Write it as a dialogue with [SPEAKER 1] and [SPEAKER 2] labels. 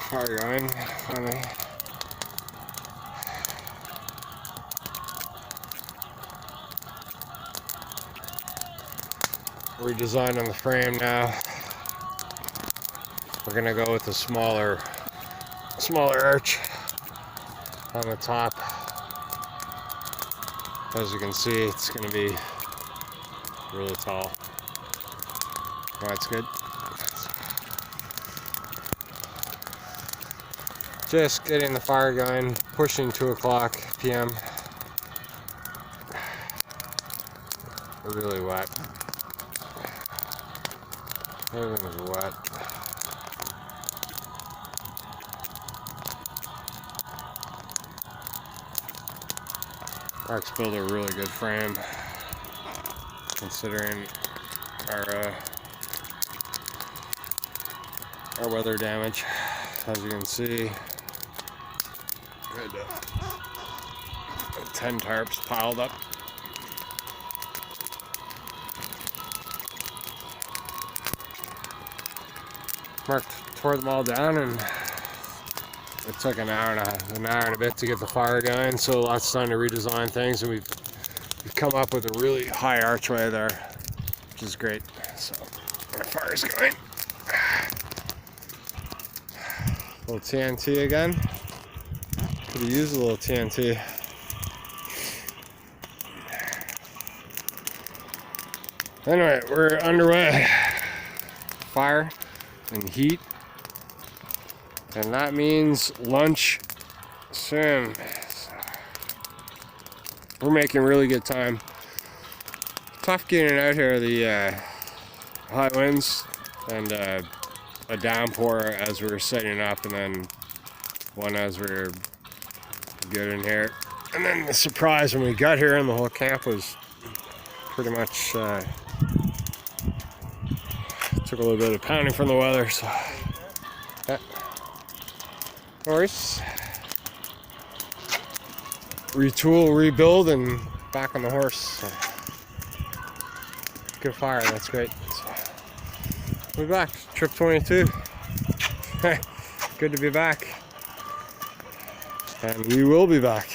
[SPEAKER 1] fire going. Funny. Redesign on the frame now. We're gonna go with a smaller arch on the top. As you can see, it's gonna be really tall. Oh, that's good. Just getting the fire going, pushing 2 o'clock p.m. Really wet. Everything's wet. Mark's built a really good frame, considering our weather damage. As you can see, good 10 tarps piled up. Mark tore them all down, and it took an hour and a bit to get the fire going, so lots of time to redesign things, and we've come up with a really high archway there, which is great. So our fire's going. A little TNT again. Could have used a little TNT. Anyway, we're underway. Fire and heat, and that means lunch soon. We're making really good time. Tough getting out here, the high winds and a downpour as we were setting up, and then one as we were getting here, and then the surprise when we got here and the whole camp was pretty much took a little bit of pounding from the weather, so yeah. No worries. Retool, rebuild, and back on the horse. So, good fire, that's great. So, we'll be back. Trip 22. Good to be back. And we will be back.